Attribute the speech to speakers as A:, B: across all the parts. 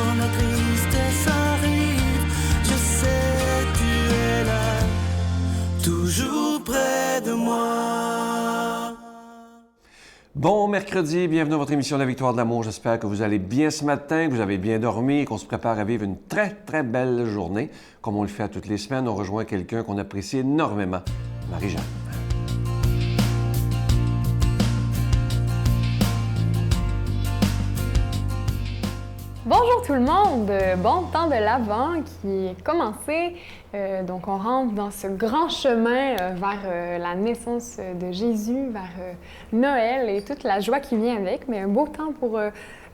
A: quand la tristesse arrive, je sais tu es là, toujours près de moi.
B: Bon mercredi, bienvenue à votre émission La Victoire de l'amour. J'espère que vous allez bien ce matin, que vous avez bien dormi et qu'on se prépare à vivre une très, très belle journée. Comme on le fait à toutes les semaines, on rejoint quelqu'un qu'on apprécie énormément, Marie-Jeanne.
C: Bonjour tout le monde! Bon temps de l'Avent qui est commencé. Donc on rentre dans ce grand chemin vers la naissance de Jésus, vers Noël et toute la joie qui vient avec. Mais un beau temps pour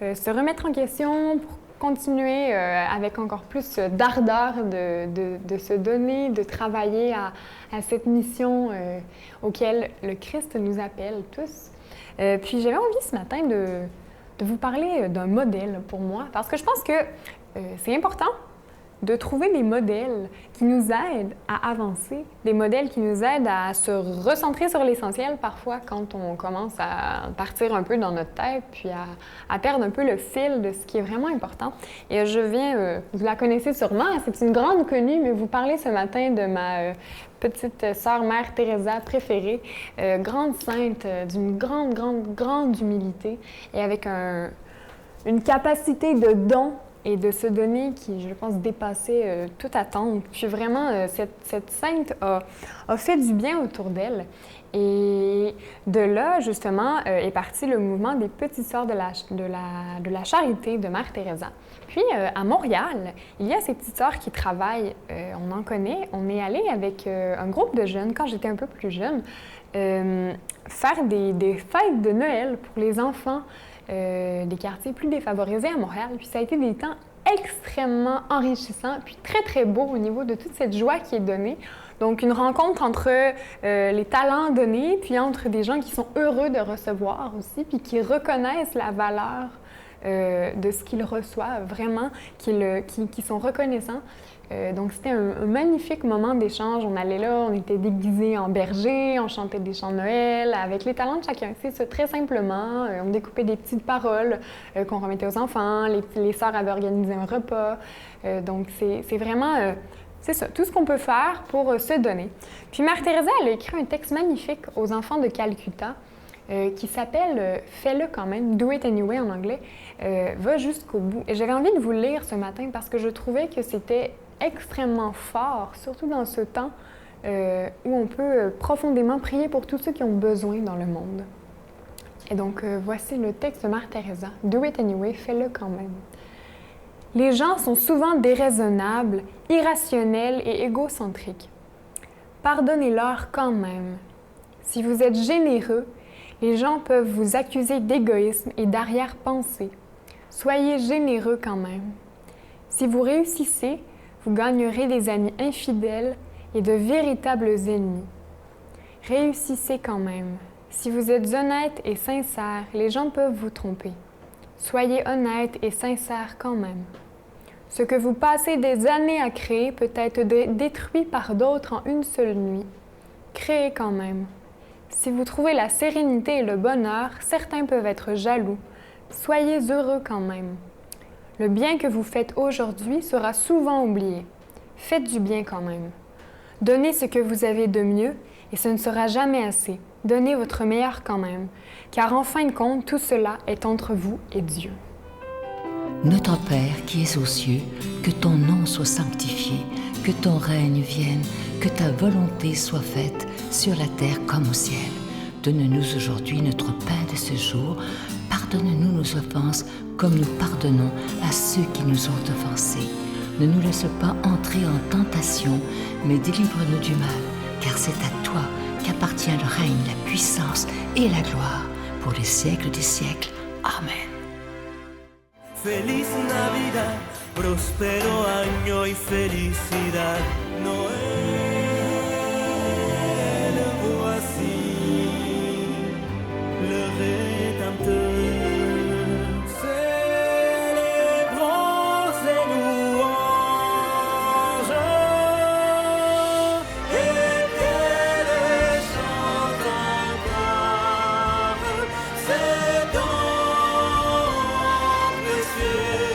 C: se remettre en question, pour continuer avec encore plus d'ardeur de se donner, de travailler à cette mission auquel le Christ nous appelle tous. Puis j'avais envie ce matin de vous parler d'un modèle pour moi, parce que je pense que c'est important de trouver des modèles qui nous aident à avancer, des modèles qui nous aident à se recentrer sur l'essentiel parfois quand on commence à partir un peu dans notre tête, puis à perdre un peu le fil de ce qui est vraiment important. Et je viens, vous la connaissez sûrement, c'est une grande connue, mais vous parlez ce matin de ma petite sœur Mère Teresa préférée, grande sainte, d'une grande humilité et avec une capacité de don et de se donner qui, je pense, dépassait toute attente. Puis vraiment, cette sainte a fait du bien autour d'elle. Et de là, justement, est parti le mouvement des Petites Sœurs de la Charité de Mère Teresa. Puis, à Montréal, il y a ces petites sœurs qui travaillent, on en connaît. On est allé avec un groupe de jeunes, quand j'étais un peu plus jeune, faire des fêtes de Noël pour les enfants des quartiers plus défavorisés à Montréal. Puis ça a été des temps extrêmement enrichissants, puis très, très beaux au niveau de toute cette joie qui est donnée. Donc, une rencontre entre les talents donnés, puis entre des gens qui sont heureux de recevoir aussi, puis qui reconnaissent la valeur de ce qu'ils reçoivent, vraiment, qui sont reconnaissants. Donc, c'était un magnifique moment d'échange. On allait là, on était déguisés en berger, on chantait des chants de Noël avec les talents de chacun. C'est ça, très simplement. On découpait des petites paroles qu'on remettait aux enfants. Les sœurs avaient organisé un repas. Donc, c'est vraiment... c'est ça, tout ce qu'on peut faire pour se donner. Puis Mère Teresa, elle a écrit un texte magnifique aux enfants de Calcutta qui s'appelle « Fais-le quand même »,« Do it anyway » en anglais, va jusqu'au bout. Et j'avais envie de vous le lire ce matin parce que je trouvais que c'était extrêmement fort, surtout dans ce temps où on peut profondément prier pour tous ceux qui ont besoin dans le monde. Et donc, voici le texte de Mère Teresa. « Do it anyway »,« Fais-le quand même ». Les gens sont souvent déraisonnables, irrationnels et égocentriques. Pardonnez-leur quand même. Si vous êtes généreux, les gens peuvent vous accuser d'égoïsme et d'arrière-pensée. Soyez généreux quand même. Si vous réussissez, vous gagnerez des amis infidèles et de véritables ennemis. Réussissez quand même. Si vous êtes honnête et sincère, les gens peuvent vous tromper. Soyez honnête et sincère quand même. Ce que vous passez des années à créer peut être détruit par d'autres en une seule nuit. Créez quand même. Si vous trouvez la sérénité et le bonheur, certains peuvent être jaloux. Soyez heureux quand même. Le bien que vous faites aujourd'hui sera souvent oublié. Faites du bien quand même. Donnez ce que vous avez de mieux et ce ne sera jamais assez. Donnez votre meilleur quand même, car en fin de compte, tout cela est entre vous et Dieu.
D: Notre Père qui es aux cieux, que ton nom soit sanctifié, que ton règne vienne, que ta volonté soit faite sur la terre comme au ciel. Donne-nous aujourd'hui notre pain de ce jour. Pardonne-nous nos offenses comme nous pardonnons à ceux qui nous ont offensés. Ne nous laisse pas entrer en tentation, mais délivre-nous du mal, car c'est à toi qu'appartient le règne, la puissance et la gloire pour les siècles des siècles. Amen.
A: Feliz Navidad, prospero año y felicidad. Noel, voici le Rédempteur. Célébrons ses louanges et qu'elle chante encore ses dons précieux.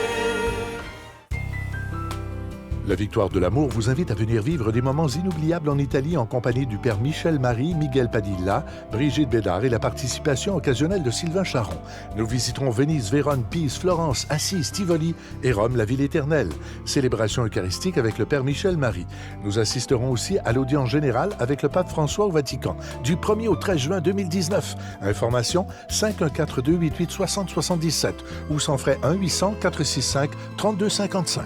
E: La Victoire de l'amour vous invite à venir vivre des moments inoubliables en Italie en compagnie du père Michel Marie, Miguel Padilla, Brigitte Bédard et la participation occasionnelle de Sylvain Charon. Nous visiterons Venise, Vérone, Pise, Florence, Assise, Tivoli et Rome, la ville éternelle. Célébration eucharistique avec le père Michel Marie. Nous assisterons aussi à l'audience générale avec le pape François au Vatican du 1er au 13 juin 2019. Information 514-288-6077 ou sans frais 1-800-465-3255.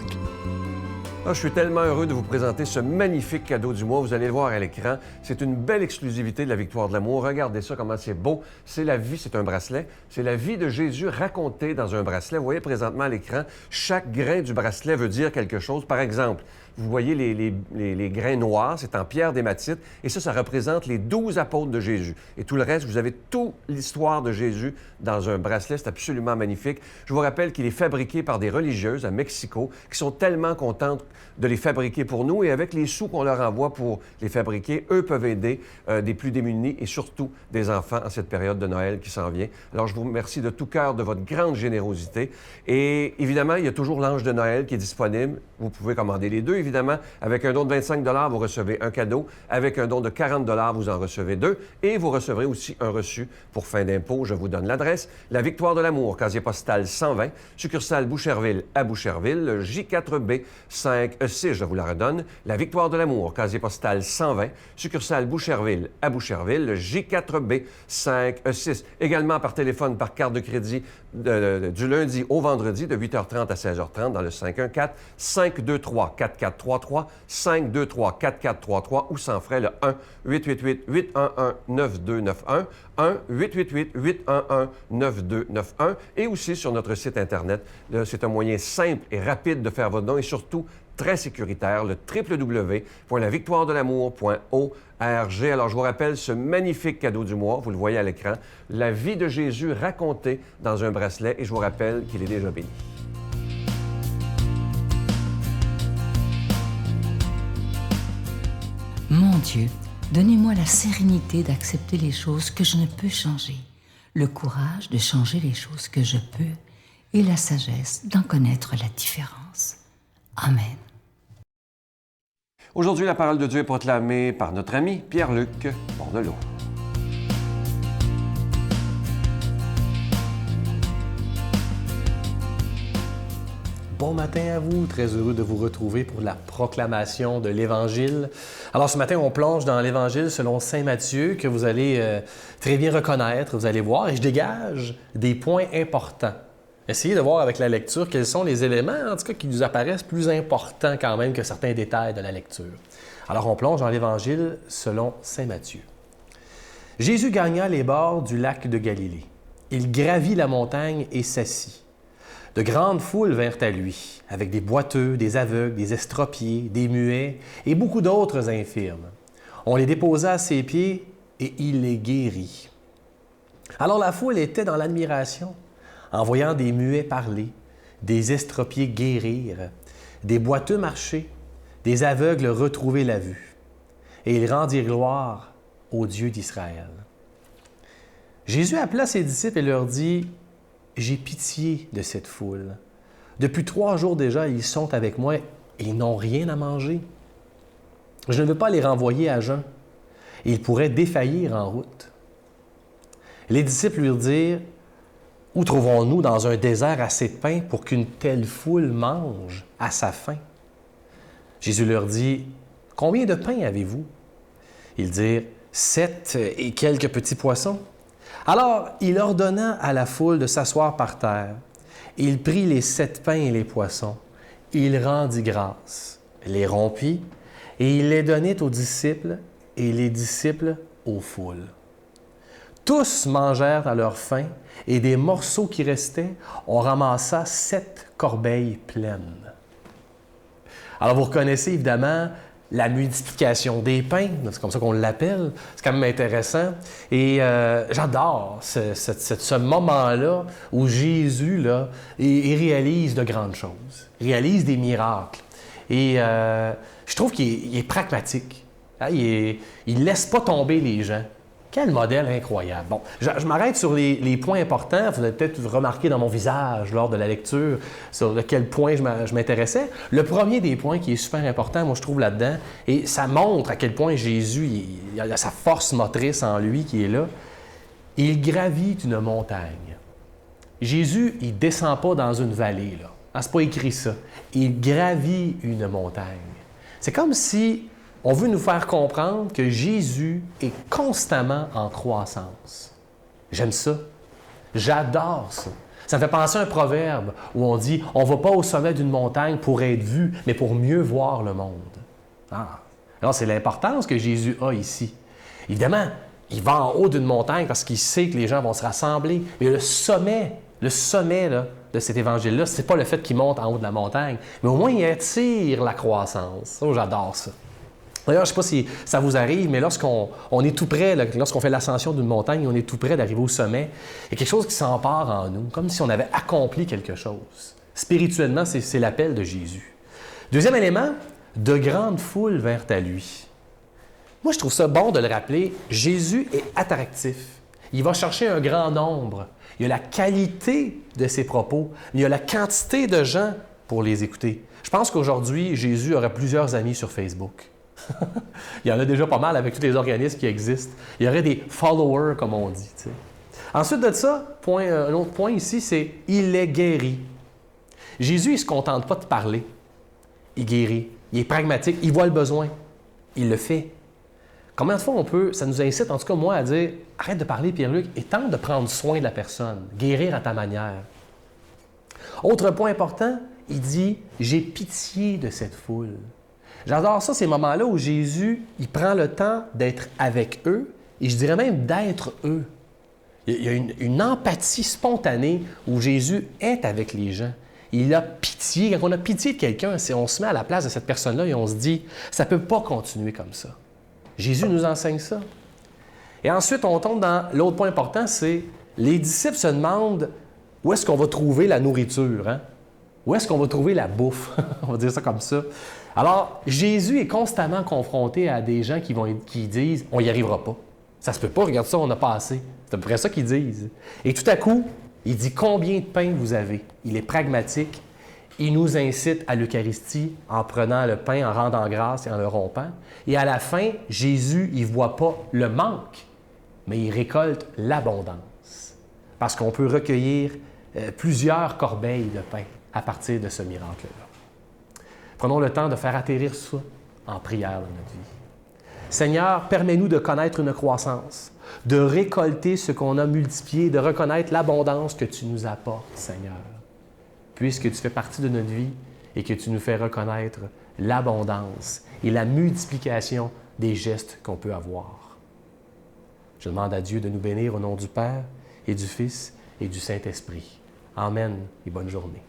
B: Ah, je suis tellement heureux de vous présenter ce magnifique cadeau du mois. Vous allez le voir à l'écran. C'est une belle exclusivité de la Victoire de l'amour. Regardez ça, comment c'est beau. C'est la vie, c'est un bracelet. C'est la vie de Jésus racontée dans un bracelet. Vous voyez présentement à l'écran, chaque grain du bracelet veut dire quelque chose. Par exemple, vous voyez les grains noirs, c'est en pierre d'hématite. Et ça représente les 12 apôtres de Jésus. Et tout le reste, vous avez toute l'histoire de Jésus dans un bracelet. C'est absolument magnifique. Je vous rappelle qu'il est fabriqué par des religieuses à Mexico qui sont tellement contentes de les fabriquer pour nous. Et avec les sous qu'on leur envoie pour les fabriquer, eux peuvent aider des plus démunis et surtout des enfants en cette période de Noël qui s'en vient. Alors, je vous remercie de tout cœur de votre grande générosité. Et évidemment, il y a toujours l'ange de Noël qui est disponible. Vous pouvez commander les deux, évidemment. Avec un don de 25 $, vous recevez un cadeau. Avec un don de 40 $, vous en recevez deux. Et vous recevrez aussi un reçu pour fin d'impôt. Je vous donne l'adresse. La Victoire de l'amour, casier postal 120, succursale Boucherville à Boucherville, J4B 5E6, je vous la redonne. La Victoire de l'amour, casier postal 120, succursale Boucherville à Boucherville, J4B 5E6. Également par téléphone, par carte de crédit du lundi au vendredi de 8h30 à 16h30 dans le 514-523-4433, 523-4433 ou sans frais le 1-888-811-9291, 1-888-811-9291 et aussi sur notre site Internet. C'est un moyen simple et rapide de faire votre don et surtout très sécuritaire, le www.lavictoiredelamour.org. Alors, je vous rappelle ce magnifique cadeau du mois, vous le voyez à l'écran, la vie de Jésus racontée dans un bracelet, et je vous rappelle qu'il est déjà béni.
D: Mon Dieu, donnez-moi la sérénité d'accepter les choses que je ne peux changer, le courage de changer les choses que je peux et la sagesse d'en connaître la différence. Amen.
B: Aujourd'hui, la parole de Dieu est proclamée par notre ami Pierre-Luc Bordelot.
F: Bon matin à vous, très heureux de vous retrouver pour la proclamation de l'Évangile. Alors ce matin, on plonge dans l'Évangile selon saint Matthieu que vous allez très bien reconnaître, vous allez voir, et je dégage des points importants. Essayez de voir avec la lecture quels sont les éléments, en tout cas, qui nous apparaissent plus importants quand même que certains détails de la lecture. Alors on plonge dans l'Évangile selon saint Matthieu. Jésus gagna les bords du lac de Galilée. Il gravit la montagne et s'assit. De grandes foules vinrent à lui, avec des boiteux, des aveugles, des estropiés, des muets et beaucoup d'autres infirmes. On les déposa à ses pieds et il les guérit. Alors la foule était dans l'admiration, en voyant des muets parler, des estropiés guérir, des boiteux marcher, des aveugles retrouver la vue. Et ils rendirent gloire au Dieu d'Israël. Jésus appela ses disciples et leur dit: « J'ai pitié de cette foule. Depuis 3 jours déjà, ils sont avec moi et ils n'ont rien à manger. Je ne veux pas les renvoyer à jeun. Ils pourraient défaillir en route. » Les disciples lui dirent: « Où trouvons-nous dans un désert assez de pain pour qu'une telle foule mange à sa faim? » Jésus leur dit: « Combien de pain avez-vous? » Ils dirent: « 7 et quelques petits poissons. » Alors il ordonna à la foule de s'asseoir par terre. Il prit les 7 pains et les poissons. Il rendit grâce, les rompit, et il les donnait aux disciples, et les disciples aux foules. Tous mangèrent à leur faim, et des morceaux qui restaient, on ramassa 7 corbeilles pleines. Alors vous reconnaissez évidemment la multiplication des pains, c'est comme ça qu'on l'appelle, c'est quand même intéressant. Et j'adore ce moment-là où Jésus là, il réalise de grandes choses, il réalise des miracles. Et je trouve qu'il est pragmatique. Hein? Il ne laisse pas tomber les gens. Quel modèle incroyable. Bon, je m'arrête sur les points importants. Vous avez peut-être remarqué dans mon visage lors de la lecture sur quel point je m'intéressais. Le premier des points qui est super important, moi je trouve là-dedans, et ça montre à quel point Jésus, il a sa force motrice en lui qui est là. Il gravit une montagne. Jésus, il ne descend pas dans une vallée, là. Ah, c'est pas écrit ça. Il gravit une montagne. C'est comme si on veut nous faire comprendre que Jésus est constamment en croissance. J'aime ça. J'adore ça. Ça me fait penser à un proverbe où on dit « On ne va pas au sommet d'une montagne pour être vu, mais pour mieux voir le monde. » Ah. Alors, c'est l'importance que Jésus a ici. Évidemment, il va en haut d'une montagne parce qu'il sait que les gens vont se rassembler. Mais le sommet là, de cet évangile-là, ce n'est pas le fait qu'il monte en haut de la montagne, mais au moins il attire la croissance. Oh, j'adore ça. D'ailleurs, je ne sais pas si ça vous arrive, mais lorsqu'on est tout près, lorsqu'on fait l'ascension d'une montagne, on est tout près d'arriver au sommet, il y a quelque chose qui s'empare en nous, comme si on avait accompli quelque chose. Spirituellement, c'est l'appel de Jésus. Deuxième élément, de grandes foules vinrent à lui. Moi, je trouve ça bon de le rappeler, Jésus est attractif. Il va chercher un grand nombre. Il y a la qualité de ses propos, mais il y a la quantité de gens pour les écouter. Je pense qu'aujourd'hui, Jésus aurait plusieurs amis sur Facebook. Il y en a déjà pas mal avec tous les organismes qui existent. Il y aurait des followers, comme on dit. T'sais. Ensuite de ça, un autre point ici, c'est « il est guéri ». Jésus, il ne se contente pas de parler. Il guérit. Il est pragmatique. Il voit le besoin. Il le fait. Combien de fois ça nous incite, en tout cas moi, à dire « arrête de parler, Pierre-Luc, et tente de prendre soin de la personne. Guérir à ta manière. » Autre point important, il dit « j'ai pitié de cette foule ». J'adore ça, ces moments-là où Jésus, il prend le temps d'être avec eux, et je dirais même d'être eux. Il y a une empathie spontanée où Jésus est avec les gens. Il a pitié. Quand on a pitié de quelqu'un, on se met à la place de cette personne-là et on se dit, ça ne peut pas continuer comme ça. Jésus nous enseigne ça. Et ensuite, on tombe dans l'autre point important, c'est les disciples se demandent où est-ce qu'on va trouver la nourriture, hein? Où est-ce qu'on va trouver la bouffe? On va dire ça comme ça. Alors, Jésus est constamment confronté à des gens qui disent « on n'y arrivera pas. Ça se peut pas, regarde ça, on n'a pas assez. » C'est à peu près ça qu'ils disent. Et tout à coup, il dit « combien de pain vous avez? » Il est pragmatique. Il nous incite à l'Eucharistie en prenant le pain, en rendant grâce et en le rompant. Et à la fin, Jésus, il ne voit pas le manque, mais il récolte l'abondance. Parce qu'on peut recueillir plusieurs corbeilles de pain à partir de ce miracle-là. Prenons le temps de faire atterrir ça en prière dans notre vie. Seigneur, permets-nous de connaître une croissance, de récolter ce qu'on a multiplié, de reconnaître l'abondance que tu nous apportes, Seigneur. Puisque tu fais partie de notre vie et que tu nous fais reconnaître l'abondance et la multiplication des gestes qu'on peut avoir. Je demande à Dieu de nous bénir au nom du Père et du Fils et du Saint-Esprit. Amen et bonne journée.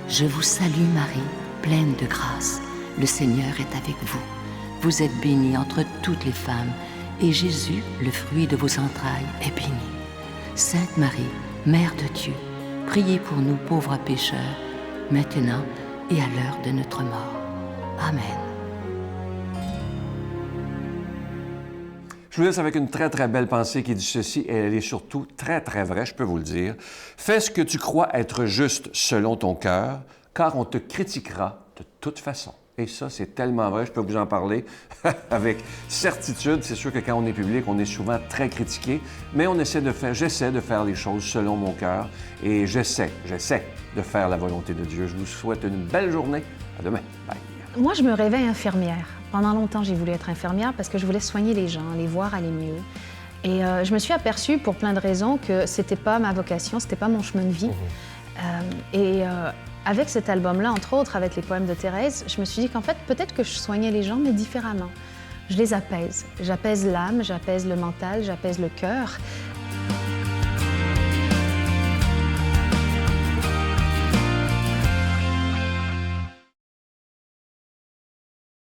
D: Je vous salue Marie, pleine de grâce. Le Seigneur est avec vous. Vous êtes bénie entre toutes les femmes, et Jésus, le fruit de vos entrailles, est béni. Sainte Marie, Mère de Dieu, priez pour nous pauvres pécheurs, maintenant et à l'heure de notre mort. Amen.
B: Je vous laisse avec une très, très belle pensée qui dit ceci, et elle est surtout très, très vraie, je peux vous le dire. « Fais ce que tu crois être juste selon ton cœur, car on te critiquera de toute façon. » Et ça, c'est tellement vrai, je peux vous en parler avec certitude. C'est sûr que quand on est public, on est souvent très critiqué, mais j'essaie de faire les choses selon mon cœur, et j'essaie de faire la volonté de Dieu. Je vous souhaite une belle journée. À demain. Bye.
G: Moi, je me réveille infirmière. Pendant longtemps, j'ai voulu être infirmière parce que je voulais soigner les gens, les voir aller mieux. Et je me suis aperçue, pour plein de raisons, que c'était pas ma vocation, c'était pas mon chemin de vie. Avec cet album-là, entre autres, avec les poèmes de Thérèse, je me suis dit qu'en fait, peut-être que je soignais les gens, mais différemment. Je les apaise. J'apaise l'âme, j'apaise le mental, j'apaise le cœur.